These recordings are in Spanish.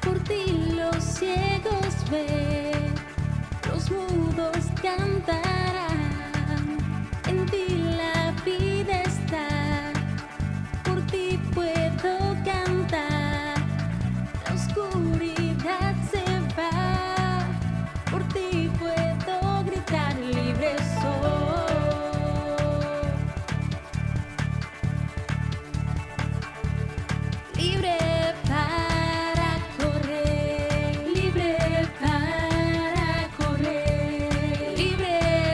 Por ti los ciegos ven, los mudos cantarán, en ti la vida está, por ti puedo cantar, la oscuridad se va, por ti puedo gritar, libre soy. Libre para correr, libre para correr, libre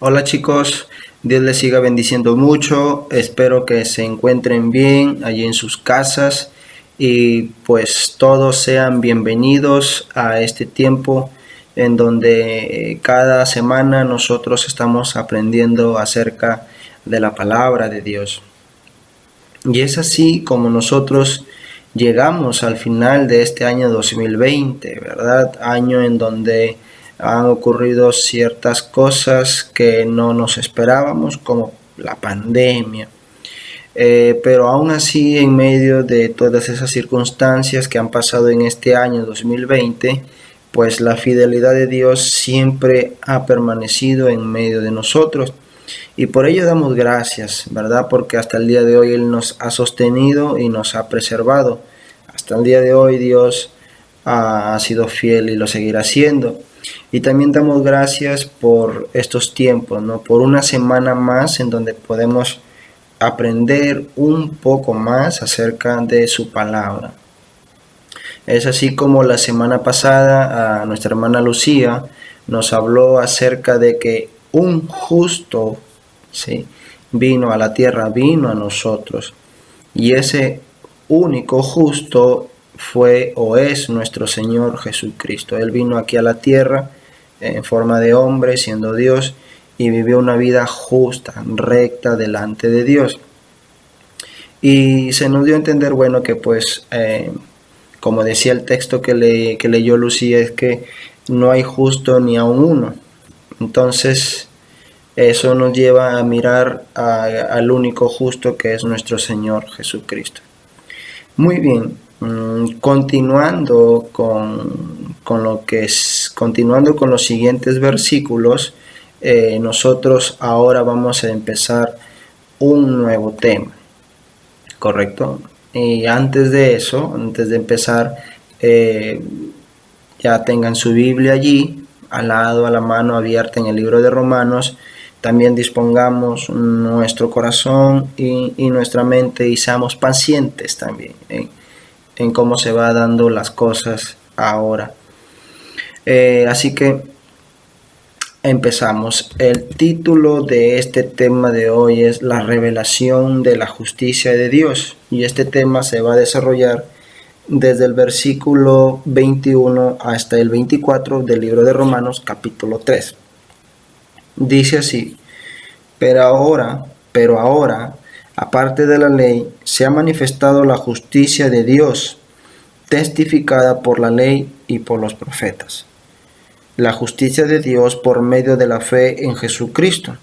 Hola chicos, Dios les siga bendiciendo mucho, espero que se encuentren bien allí en sus casas y pues todos sean bienvenidos a este tiempo en donde cada semana nosotros estamos aprendiendo acerca de la palabra de Dios. Y es así como nosotros llegamos al final de este año 2020, ¿verdad? Año en donde han ocurrido ciertas cosas que no nos esperábamos, como la pandemia. Pero aún así, en medio de todas esas circunstancias que han pasado en este año 2020, pues la fidelidad de Dios siempre ha permanecido en medio de nosotros. Y por ello damos gracias, ¿verdad? Porque hasta el día de hoy Él nos ha sostenido y nos ha preservado. Hasta el día de hoy Dios ha sido fiel y lo seguirá siendo. Y también damos gracias por estos tiempos, ¿no? Por una semana más en donde podemos aprender un poco más acerca de su palabra. Es así como la semana pasada nuestra hermana Lucía nos habló acerca de que un justo, ¿sí?, vino a la tierra, vino a nosotros. Y ese único justo fue o es nuestro Señor Jesucristo. Él vino aquí a la tierra en forma de hombre, siendo Dios, y vivió una vida justa, recta delante de Dios. Y se nos dio a entender, bueno, que pues, como decía el texto que leyó Lucía, es que no hay justo ni aun uno. Entonces, eso nos lleva a mirar al único justo que es nuestro Señor Jesucristo. Muy bien, continuando continuando con los siguientes versículos, nosotros ahora vamos a empezar un nuevo tema, ¿correcto? Y antes de eso, antes de empezar, ya tengan su Biblia allí, al lado, a la mano abierta en el libro de Romanos. También dispongamos nuestro corazón y nuestra mente y seamos pacientes también en cómo se va dando las cosas ahora. Así que empezamos. El título de este tema de hoy es la revelación de la justicia de Dios, y este tema se va a desarrollar desde el versículo 21 hasta el 24 del libro de Romanos capítulo 3. Dice así: pero ahora, aparte de la ley, se ha manifestado la justicia de Dios, testificada por la ley y por los profetas. La justicia de Dios por medio de la fe en Jesucristo,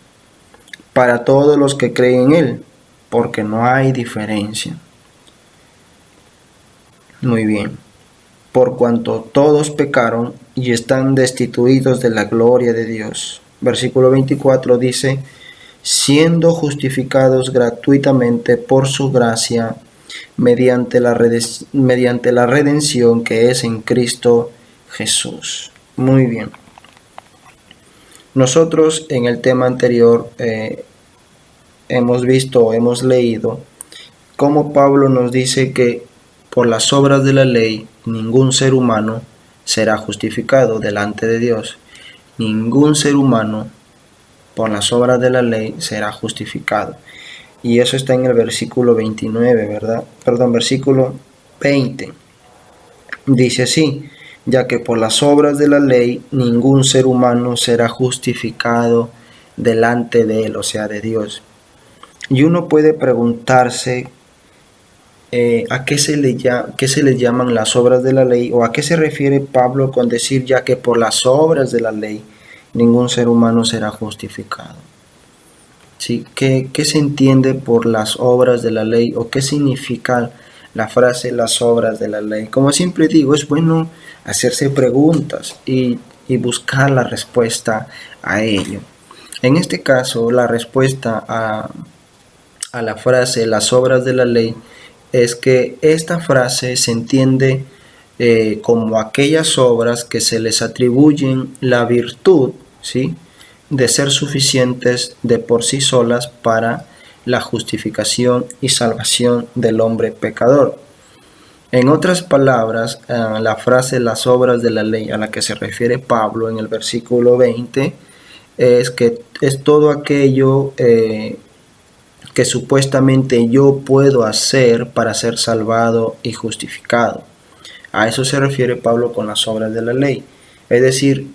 para todos los que creen en Él, porque no hay diferencia. Muy bien. Por cuanto todos pecaron y están destituidos de la gloria de Dios. Versículo 24 dice: siendo justificados gratuitamente por su gracia, mediante la redención que es en Cristo Jesús. Muy bien. Nosotros en el tema anterior hemos leído cómo Pablo nos dice que por las obras de la ley ningún ser humano será justificado delante de Dios. Ningún ser humano por las obras de la ley será justificado. Y eso está en el versículo 29, ¿verdad? Perdón, versículo 20. Dice así: ya que por las obras de la ley ningún ser humano será justificado delante de él, o sea, de Dios. Y uno puede preguntarse a qué se le llaman las obras de la ley, o a qué se refiere Pablo con decir ya que por las obras de la ley ningún ser humano será justificado. ¿Sí? ¿Qué se entiende por las obras de la ley, o qué significa la frase las obras de la ley? Como siempre digo, es bueno hacerse preguntas y buscar la respuesta a ello. En este caso, la respuesta a la frase las obras de la ley es que esta frase se entiende como aquellas obras que se les atribuyen la virtud, ¿sí?, de ser suficientes de por sí solas para la justificación y salvación del hombre pecador. En otras palabras, la frase las obras de la ley a la que se refiere Pablo en el versículo 20 es que es todo aquello que supuestamente yo puedo hacer para ser salvado y justificado. A eso se refiere Pablo con las obras de la ley. Es decir,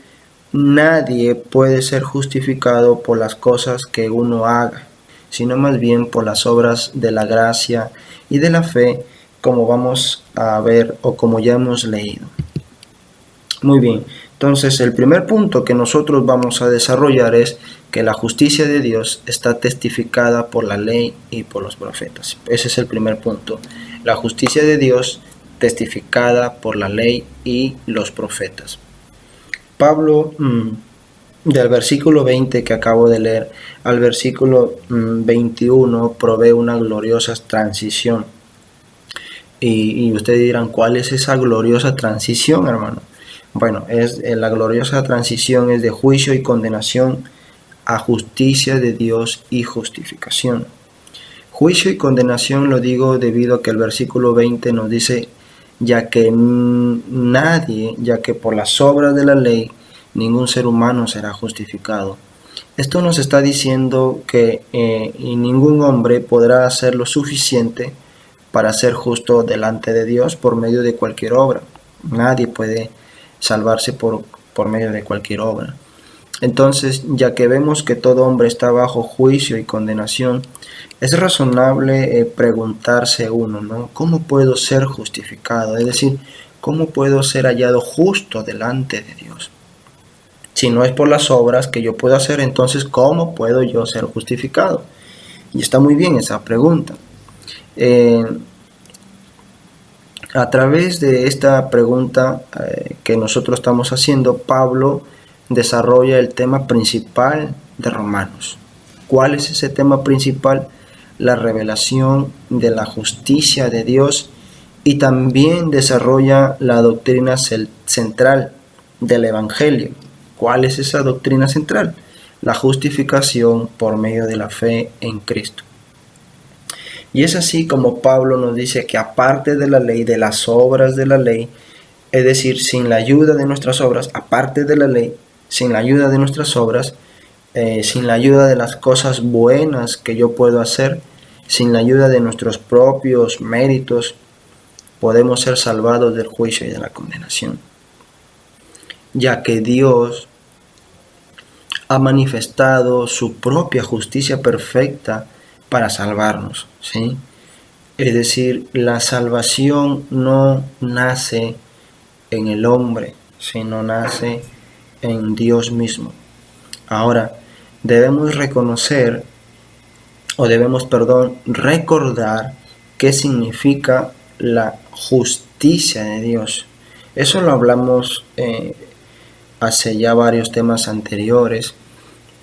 nadie puede ser justificado por las cosas que uno haga, sino más bien por las obras de la gracia y de la fe, como vamos a ver o como ya hemos leído. Muy bien, entonces el primer punto que nosotros vamos a desarrollar es que la justicia de Dios está testificada por la ley y por los profetas. Ese es el primer punto. La justicia de Dios testificada por la ley y los profetas. Pablo, del versículo 20 que acabo de leer al versículo 21, provee una gloriosa transición. Y ustedes dirán, ¿cuál es esa gloriosa transición, hermano? Bueno, la gloriosa transición es de juicio y condenación a justicia de Dios y justificación. Juicio y condenación lo digo debido a que el versículo 20 nos dice, ya que por las obras de la ley ningún ser humano será justificado. Esto nos está diciendo que ningún hombre podrá hacer lo suficiente para ser justo delante de Dios por medio de cualquier obra. Nadie puede salvarse por medio de cualquier obra. Entonces, ya que vemos que todo hombre está bajo juicio y condenación, es razonable preguntarse uno, ¿no? ¿Cómo puedo ser justificado? Es decir, ¿cómo puedo ser hallado justo delante de Dios? Si no es por las obras que yo puedo hacer, entonces, ¿cómo puedo yo ser justificado? Y está muy bien esa pregunta. A través de esta pregunta que nosotros estamos haciendo, Pablo desarrolla el tema principal de Romanos. ¿Cuál es ese tema principal? La revelación de la justicia de Dios, y también desarrolla la doctrina central del Evangelio. ¿Cuál es esa doctrina central? La justificación por medio de la fe en Cristo. Y es así como Pablo nos dice que aparte de la ley, de las obras de la ley, es decir, sin la ayuda de nuestras obras, aparte de la ley, sin la ayuda de nuestras obras, sin la ayuda de las cosas buenas que yo puedo hacer, sin la ayuda de nuestros propios méritos, podemos ser salvados del juicio y de la condenación. Ya que Dios ha manifestado su propia justicia perfecta para salvarnos, ¿sí? Es decir, la salvación no nace en el hombre, sino nace en Dios mismo. Ahora, debemos recordar qué significa la justicia de Dios. Eso lo hablamos hace ya varios temas anteriores.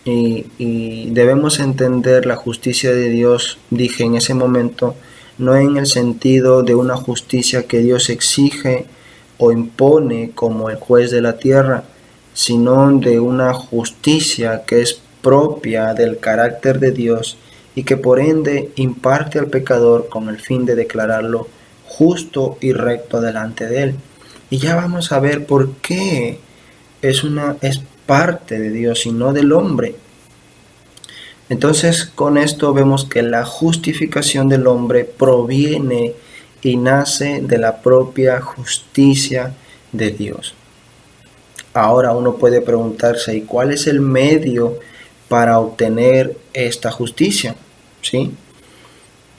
Y debemos entender la justicia de Dios, dije en ese momento, no en el sentido de una justicia que Dios exige o impone como el juez de la tierra, sino de una justicia que es propia del carácter de Dios y que por ende imparte al pecador con el fin de declararlo justo y recto delante de él. Y ya vamos a ver por qué es parte de Dios y no del hombre. Entonces, con esto vemos que la justificación del hombre proviene y nace de la propia justicia de Dios. Ahora uno puede preguntarse, ¿y cuál es el medio para obtener esta justicia? ¿Sí?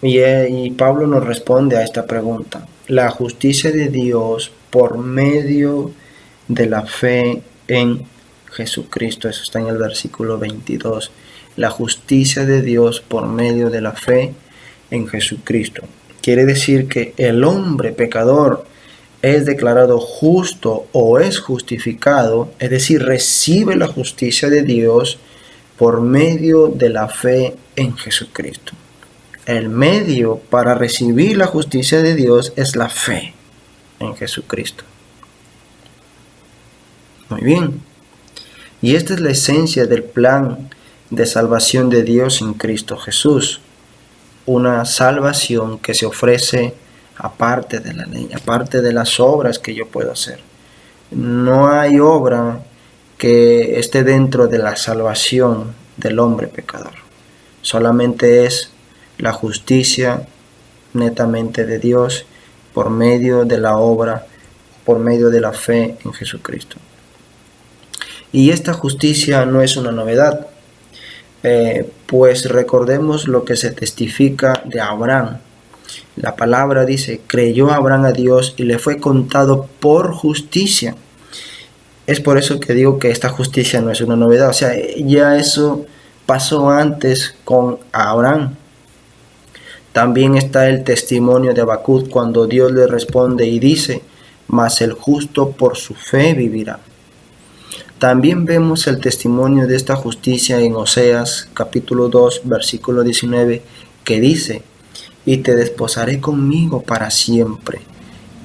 Y Pablo nos responde a esta pregunta. La justicia de Dios por medio de la fe en Jesucristo. Eso está en el versículo 22. La justicia de Dios por medio de la fe en Jesucristo. Quiere decir que el hombre pecador es declarado justo o es justificado, es decir, recibe la justicia de Dios por medio de la fe en Jesucristo. El medio para recibir la justicia de Dios es la fe en Jesucristo. Muy bien. Y esta es la esencia del plan de salvación de Dios en Cristo Jesús. Una salvación que se ofrece aparte de la ley, aparte de las obras que yo puedo hacer. No hay obra que esté dentro de la salvación del hombre pecador. Solamente es la justicia netamente de Dios por medio de la obra, por medio de la fe en Jesucristo. Y esta justicia no es una novedad, pues recordemos lo que se testifica de Abraham. La palabra dice, creyó Abraham a Dios y le fue contado por justicia. Es por eso que digo que esta justicia no es una novedad. O sea, ya eso pasó antes con Abraham. También está el testimonio de Habacuc cuando Dios le responde y dice, mas el justo por su fe vivirá. También vemos el testimonio de esta justicia en Oseas capítulo 2 versículo 19 que dice, y te desposaré conmigo para siempre,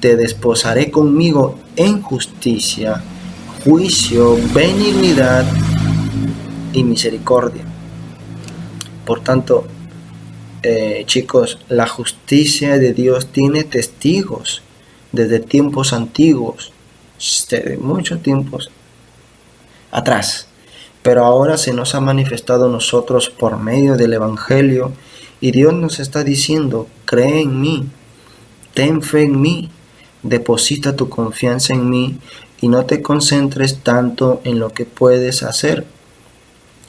te desposaré conmigo en justicia, juicio, benignidad y misericordia. Por tanto, chicos, la justicia de Dios tiene testigos desde tiempos antiguos, desde muchos tiempos atrás, pero ahora se nos ha manifestado a nosotros por medio del Evangelio y Dios nos está diciendo, cree en mí, ten fe en mí, deposita tu confianza en mí y no te concentres tanto en lo que puedes hacer.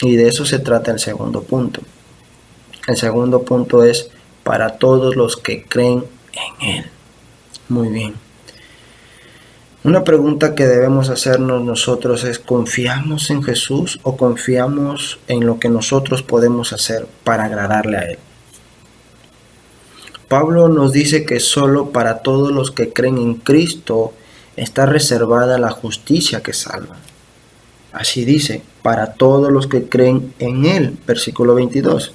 Y de eso se trata el segundo punto. El segundo punto es para todos los que creen en Él. Muy bien. Una pregunta que debemos hacernos nosotros es, ¿confiamos en Jesús o confiamos en lo que nosotros podemos hacer para agradarle a Él? Pablo nos dice que solo para todos los que creen en Cristo está reservada la justicia que salva. Así dice, para todos los que creen en Él, versículo 22.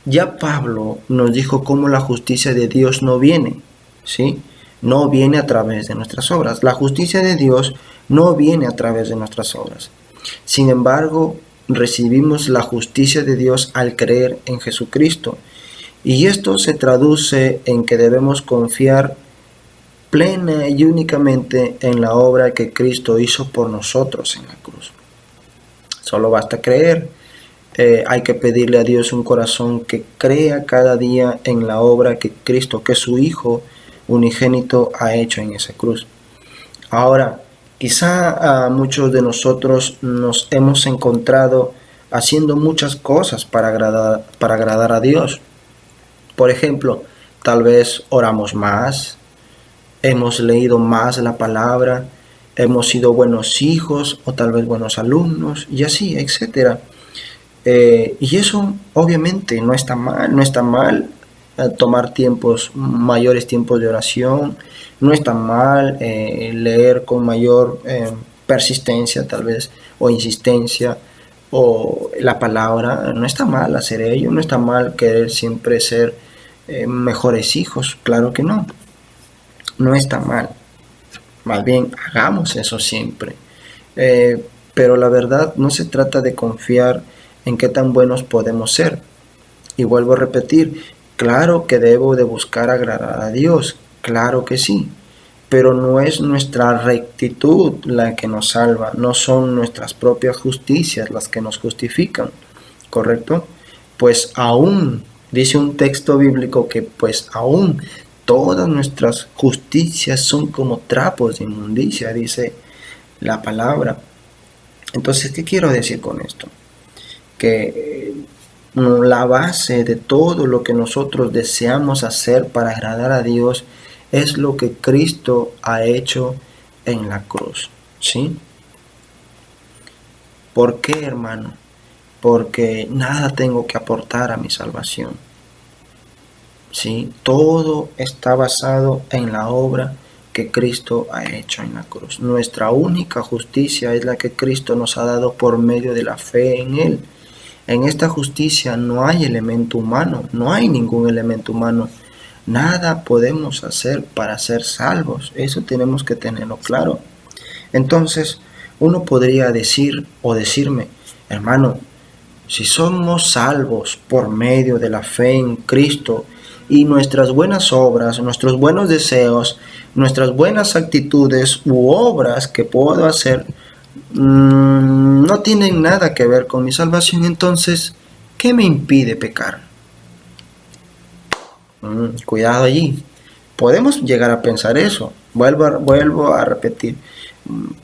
Ya Pablo nos dijo cómo la justicia de Dios no viene, ¿sí? No viene a través de nuestras obras. La justicia de Dios no viene a través de nuestras obras. Sin embargo, recibimos la justicia de Dios al creer en Jesucristo. Y esto se traduce en que debemos confiar plena y únicamente en la obra que Cristo hizo por nosotros en la cruz. Solo basta creer. Hay que pedirle a Dios un corazón que crea cada día en la obra que Cristo, que su Hijo unigénito, ha hecho en esa cruz. Ahora, quizá a muchos de nosotros nos hemos encontrado haciendo muchas cosas para agradar a Dios. Por ejemplo, tal vez oramos más, hemos leído más la palabra, hemos sido buenos hijos o tal vez buenos alumnos y así, etcétera. Y eso obviamente no está mal tomar mayores tiempos de oración, no está mal leer con mayor persistencia tal vez o insistencia o la palabra, no está mal hacer ello, no está mal querer siempre ser mejores hijos, claro que no está mal, más bien hagamos eso siempre, pero la verdad no se trata de confiar en qué tan buenos podemos ser. Y vuelvo a repetir, claro que debo de buscar agradar a Dios, claro que sí, pero no es nuestra rectitud la que nos salva, no son nuestras propias justicias las que nos justifican, ¿correcto? Pues aún, dice un texto bíblico que pues aún todas nuestras justicias son como trapos de inmundicia, dice la palabra. Entonces, ¿qué quiero decir con esto? Que la base de todo lo que nosotros deseamos hacer para agradar a Dios es lo que Cristo ha hecho en la cruz, ¿sí? ¿Por qué, hermano? Porque nada tengo que aportar a mi salvación, ¿sí? Todo está basado en la obra que Cristo ha hecho en la cruz. Nuestra única justicia es la que Cristo nos ha dado por medio de la fe en Él. En esta justicia no hay elemento humano, no hay ningún elemento humano. Nada podemos hacer para ser salvos, eso tenemos que tenerlo claro. Entonces, uno podría decir o decirme, hermano, si somos salvos por medio de la fe en Cristo, y nuestras buenas obras, nuestros buenos deseos, nuestras buenas actitudes u obras que puedo hacer no tienen nada que ver con mi salvación, entonces, ¿qué me impide pecar? Cuidado allí. Podemos llegar a pensar eso. Vuelvo a repetir.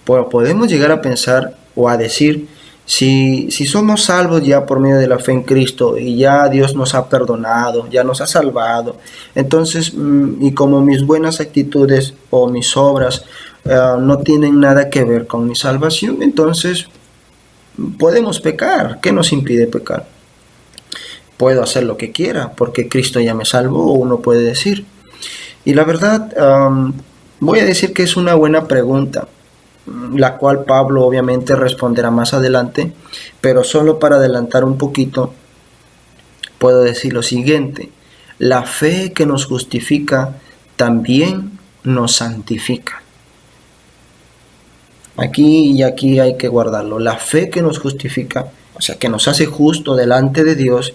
Podemos llegar a pensar o a decir, si somos salvos ya por medio de la fe en Cristo y ya Dios nos ha perdonado, ya nos ha salvado, entonces, y como mis buenas actitudes o mis obras no tienen nada que ver con mi salvación, entonces podemos pecar. ¿Qué nos impide pecar? Puedo hacer lo que quiera porque Cristo ya me salvó, uno puede decir. Y la verdad, voy a decir que es una buena pregunta, la cual Pablo obviamente responderá más adelante, pero solo para adelantar un poquito, puedo decir lo siguiente: la fe que nos justifica también nos santifica. Aquí hay que guardarlo. La fe que nos justifica, o sea, que nos hace justo delante de Dios,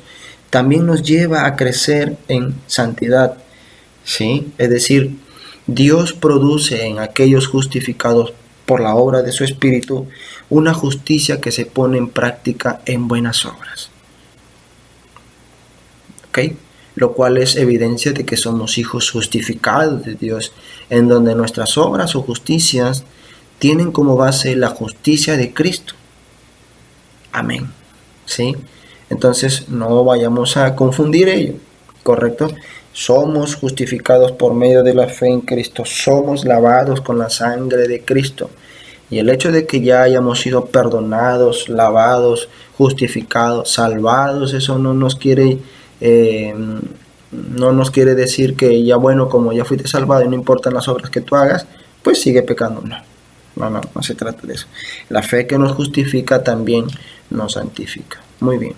también nos lleva a crecer en santidad, ¿sí? Es decir, Dios produce en aquellos justificados por la obra de su Espíritu una justicia que se pone en práctica en buenas obras. ¿Ok? Lo cual es evidencia de que somos hijos justificados de Dios, en donde nuestras obras o justicias tienen como base la justicia de Cristo. Amén. ¿Sí? Entonces no vayamos a confundir ello, ¿correcto? Somos justificados por medio de la fe en Cristo, somos lavados con la sangre de Cristo. Y el hecho de que ya hayamos sido perdonados, lavados, justificados, salvados, eso no nos quiere decir que ya bueno, como ya fuiste salvado y no importan las obras que tú hagas, pues sigue pecando. No se trata de eso. La fe que nos justifica también nos santifica. Muy bien.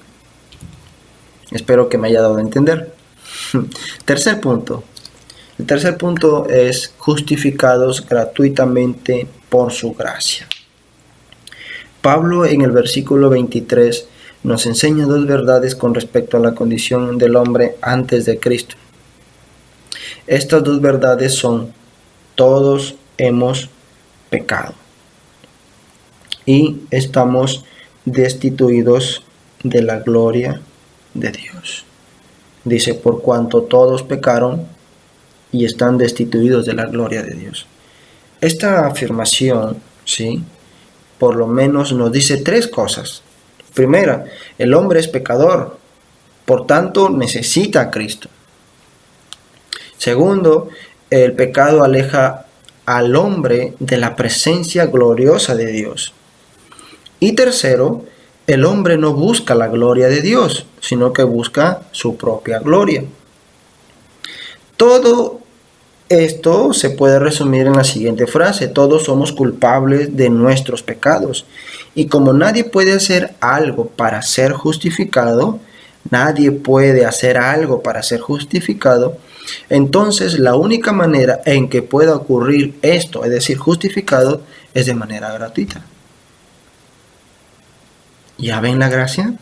Espero que me haya dado a entender. Tercer punto. El tercer punto es justificados gratuitamente por su gracia. Pablo en el versículo 23 nos enseña dos verdades con respecto a la condición del hombre antes de Cristo. Estas dos verdades son: todos hemos pecado y estamos destituidos de la gloria de Dios. Dice, por cuanto todos pecaron y están destituidos de la gloria de Dios. Esta afirmación, ¿sí?, por lo menos nos dice tres cosas. Primera, el hombre es pecador, por tanto necesita a Cristo. Segundo, el pecado aleja al hombre de la presencia gloriosa de Dios. Y tercero, el hombre no busca la gloria de Dios, sino que busca su propia gloria. Todo esto se puede resumir en la siguiente frase: todos somos culpables de nuestros pecados. Y como nadie puede hacer algo para ser justificado, entonces la única manera en que pueda ocurrir esto, es decir, justificado, es de manera gratuita. ¿Ya ven la gracia?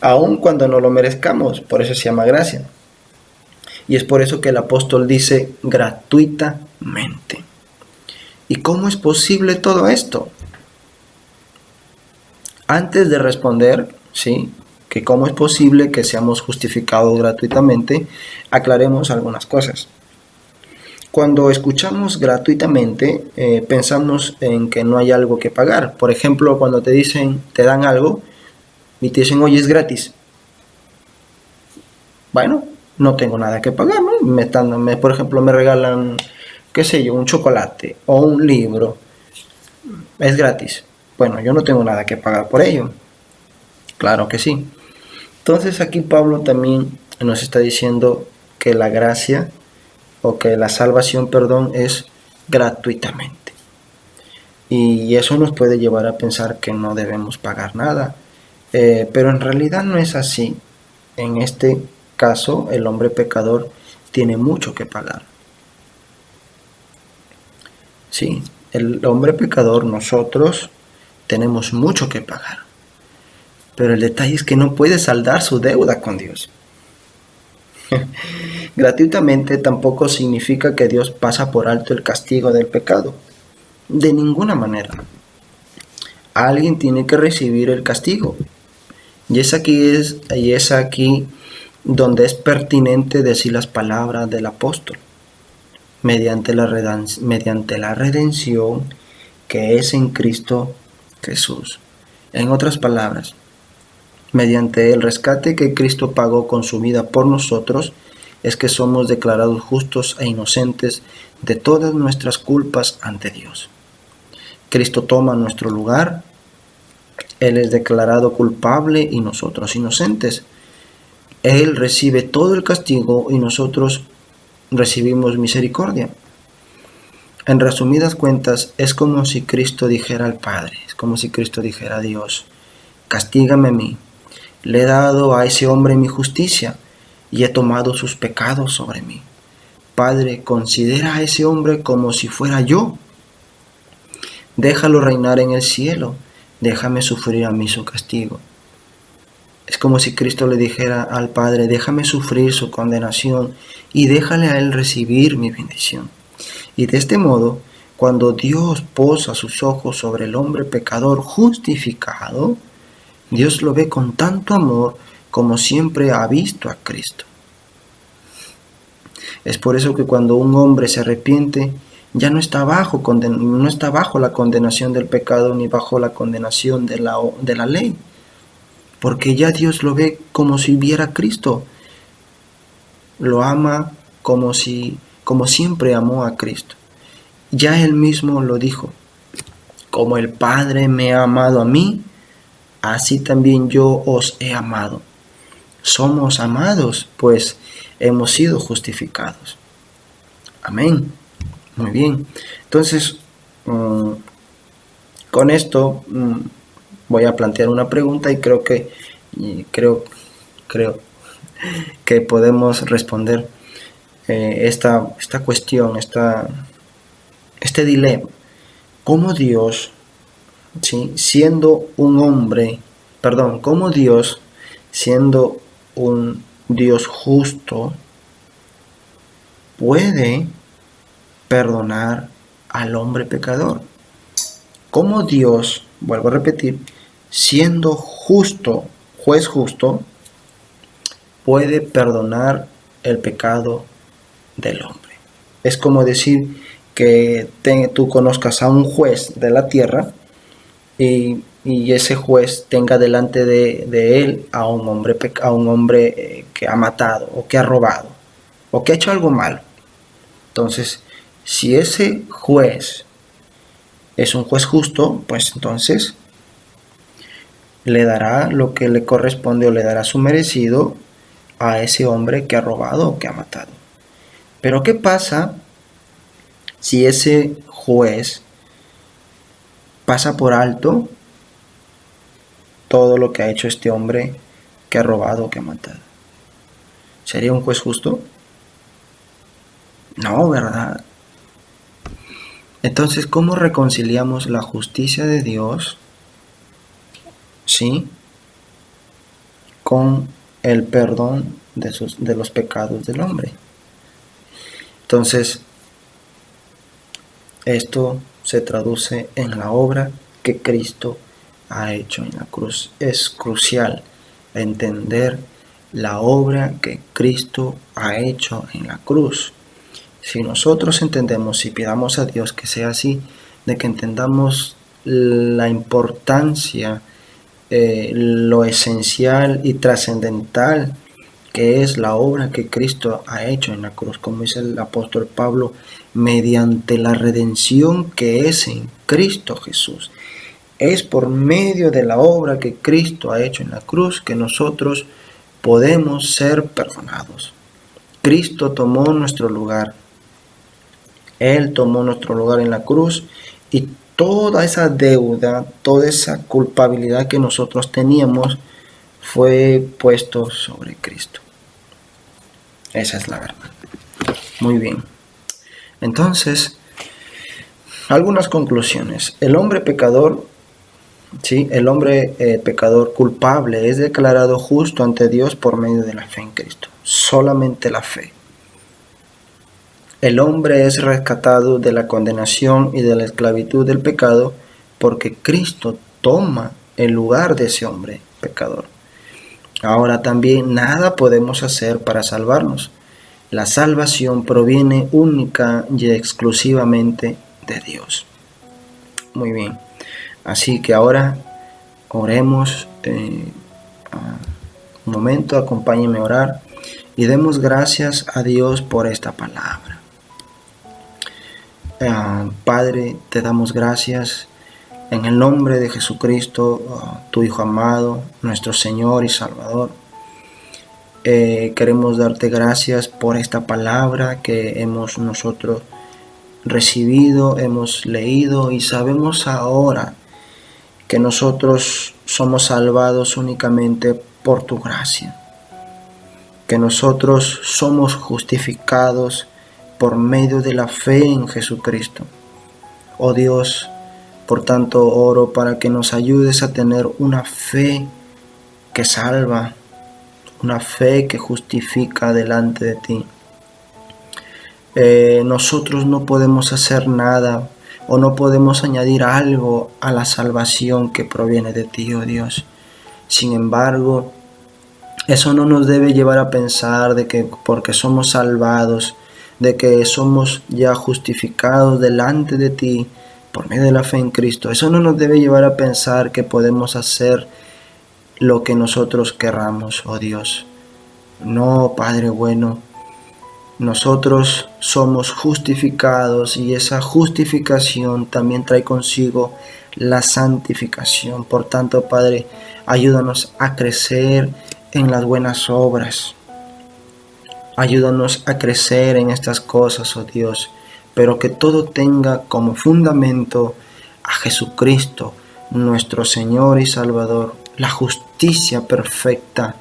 Aun cuando no lo merezcamos, por eso se llama gracia. Y es por eso que el apóstol dice gratuitamente. ¿Y cómo es posible todo esto? Antes de responder, ¿sí?, que cómo es posible que seamos justificados gratuitamente, aclaremos algunas cosas. Cuando escuchamos gratuitamente, pensamos en que no hay algo que pagar. Por ejemplo, cuando te dan algo y te dicen, oye, es gratis. Bueno, no tengo nada que pagar, ¿no? Por ejemplo, me regalan, qué sé yo, un chocolate o un libro. Es gratis. Bueno, yo no tengo nada que pagar por ello. Claro que sí. Entonces aquí Pablo también nos está diciendo que la gracia, o que la salvación, es gratuitamente. Y eso nos puede llevar a pensar que no debemos pagar nada. Pero en realidad no es así. En este caso, el hombre pecador tiene mucho que pagar. Sí, el hombre pecador, nosotros, tenemos mucho que pagar. Pero el detalle es que no puede saldar su deuda con Dios. Gratuitamente tampoco significa que Dios pasa por alto el castigo del pecado. De ninguna manera. Alguien tiene que recibir el castigo. Y es aquí donde es pertinente decir las palabras del apóstol. Mediante la redención que es en Cristo Jesús. En otras palabras, mediante el rescate que Cristo pagó con su vida por nosotros, es que somos declarados justos e inocentes de todas nuestras culpas ante Dios. Cristo toma nuestro lugar, Él es declarado culpable y nosotros inocentes. Él recibe todo el castigo y nosotros recibimos misericordia. En resumidas cuentas, es como si Cristo dijera al Padre, es como si Cristo dijera a Dios: castígame a mí, le he dado a ese hombre mi justicia y he tomado sus pecados sobre mí. Padre, considera a ese hombre como si fuera yo. Déjalo reinar en el cielo, déjame sufrir a mí su castigo. Es como si Cristo le dijera al Padre: déjame sufrir su condenación y déjale a Él recibir mi bendición. Y de este modo, cuando Dios posa sus ojos sobre el hombre pecador justificado, Dios lo ve con tanto amor como siempre ha visto a Cristo. Es por eso que cuando un hombre se arrepiente, ya no está bajo la condenación del pecado ni bajo la condenación de la ley, porque ya Dios lo ve como si viera a Cristo. Lo ama como siempre amó a Cristo. Ya Él mismo lo dijo: como el Padre me ha amado a mí, así también yo os he amado. Somos amados, pues hemos sido justificados. Amén. Muy bien. Entonces, con esto voy a plantear una pregunta y creo que podemos responder esta cuestión, este dilema. ¿Cómo Dios, siendo un Dios justo, puede perdonar al hombre pecador? ¿Cómo Dios, vuelvo a repetir, siendo juez justo, puede perdonar el pecado del hombre? Es como decir que tú conozcas a un juez de la tierra y ese juez tenga delante de él a un hombre que ha matado o que ha robado o que ha hecho algo malo. Entonces, si ese juez es un juez justo, pues entonces le dará lo que le corresponde o le dará su merecido a ese hombre que ha robado o que ha matado. Pero ¿qué pasa si ese juez pasa por alto todo lo que ha hecho este hombre que ha robado o que ha matado? ¿Sería un juez justo? No, ¿verdad? Entonces, ¿cómo reconciliamos la justicia de Dios, con el perdón de los pecados del hombre? Entonces, esto se traduce en la obra que Cristo ha hecho en la cruz. Es crucial entender la obra que Cristo ha hecho en la cruz. Si nosotros entendemos y pidamos a Dios que sea así, de que entendamos la importancia, lo esencial y trascendental que es la obra que Cristo ha hecho en la cruz, como dice el apóstol Pablo, mediante la redención que es en Cristo Jesús. Es por medio de la obra que Cristo ha hecho en la cruz que nosotros podemos ser perdonados. Cristo tomó nuestro lugar. Él tomó nuestro lugar en la cruz y toda esa deuda, toda esa culpabilidad que nosotros teníamos fue puesto sobre Cristo. Esa es la verdad. Muy bien. Entonces, algunas conclusiones. El hombre pecador culpable es declarado justo ante Dios por medio de la fe en Cristo. Solamente la fe. El hombre es rescatado de la condenación y de la esclavitud del pecado porque Cristo toma el lugar de ese hombre pecador. Ahora también nada podemos hacer para salvarnos. La salvación proviene única y exclusivamente de Dios. Muy bien. Así que ahora oremos un momento, acompáñenme a orar y demos gracias a Dios por esta palabra. Padre, te damos gracias en el nombre de Jesucristo, tu Hijo amado, nuestro Señor y Salvador. Queremos darte gracias por esta palabra que hemos nosotros recibido, hemos leído y sabemos ahora que nosotros somos salvados únicamente por tu gracia, que nosotros somos justificados por medio de la fe en Jesucristo. Oh Dios, por tanto oro para que nos ayudes a tener una fe que salva, una fe que justifica delante de ti. Nosotros no podemos hacer nada o no podemos añadir algo a la salvación que proviene de ti, oh Dios. Sin embargo, eso no nos debe llevar a pensar de que porque somos salvados, de que somos ya justificados delante de ti por medio de la fe en Cristo, eso no nos debe llevar a pensar que podemos hacer lo que nosotros querramos, oh Dios. No, Padre bueno, nosotros somos justificados y esa justificación también trae consigo la santificación. Por tanto, Padre, ayúdanos a crecer en las buenas obras. Ayúdanos a crecer en estas cosas, oh Dios, pero que todo tenga como fundamento a Jesucristo, nuestro Señor y Salvador, la justicia perfecta.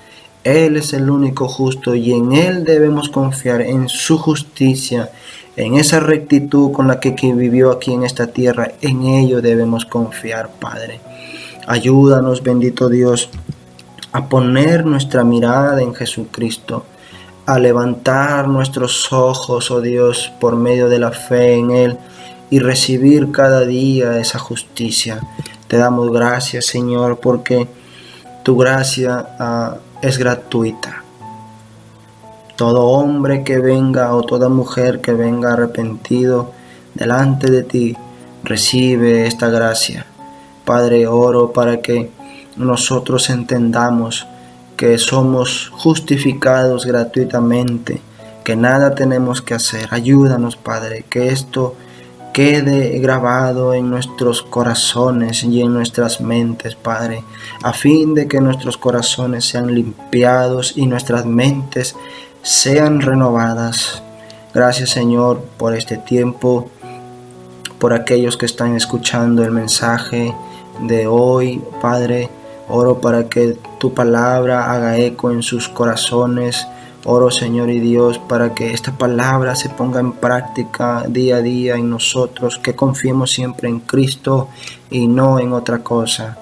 Él es el único justo y en Él debemos confiar, en su justicia, en esa rectitud con la que vivió aquí en esta tierra. En ello debemos confiar, Padre. Ayúdanos, bendito Dios, a poner nuestra mirada en Jesucristo, a levantar nuestros ojos, oh Dios, por medio de la fe en Él y recibir cada día esa justicia. Te damos gracias, Señor, porque tu gracia es gratuita. Todo hombre que venga o toda mujer que venga arrepentido delante de ti, recibe esta gracia. Padre, oro para que nosotros entendamos que somos justificados gratuitamente, que nada tenemos que hacer. Ayúdanos, Padre, que esto quede grabado en nuestros corazones y en nuestras mentes, Padre, a fin de que nuestros corazones sean limpiados y nuestras mentes sean renovadas. Gracias, Señor, por este tiempo, por aquellos que están escuchando el mensaje de hoy, Padre. Oro para que tu palabra haga eco en sus corazones. Oro, Señor y Dios, para que esta palabra se ponga en práctica día a día en nosotros, que confiemos siempre en Cristo y no en otra cosa.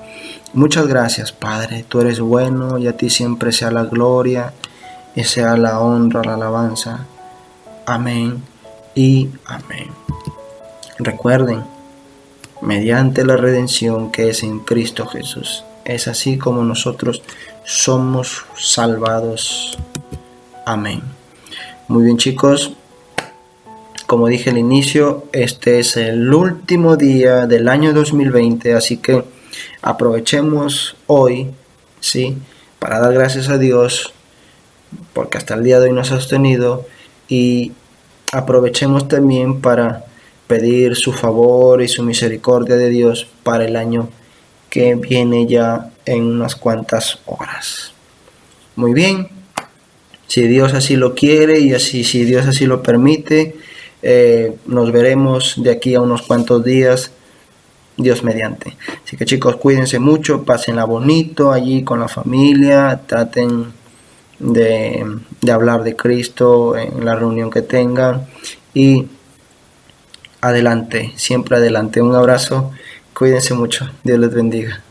Muchas gracias, Padre. Tú eres bueno y a ti siempre sea la gloria y sea la honra, la alabanza. Amén y amén. Recuerden, mediante la redención que es en Cristo Jesús, es así como nosotros somos salvados. Amén. Muy bien, chicos, como dije al inicio, este es el último día del año 2020, así que aprovechemos hoy, ¿sí?, para dar gracias a Dios, porque hasta el día de hoy nos ha sostenido, y aprovechemos también para pedir su favor y su misericordia de Dios para el año que viene ya en unas cuantas horas. Muy bien, si Dios así lo quiere y si Dios así lo permite, nos veremos de aquí a unos cuantos días, Dios mediante. Así que, chicos, cuídense mucho, pásenla bonito allí con la familia, traten de hablar de Cristo en la reunión que tengan y adelante, siempre adelante. Un abrazo. Cuídense mucho. Dios les bendiga.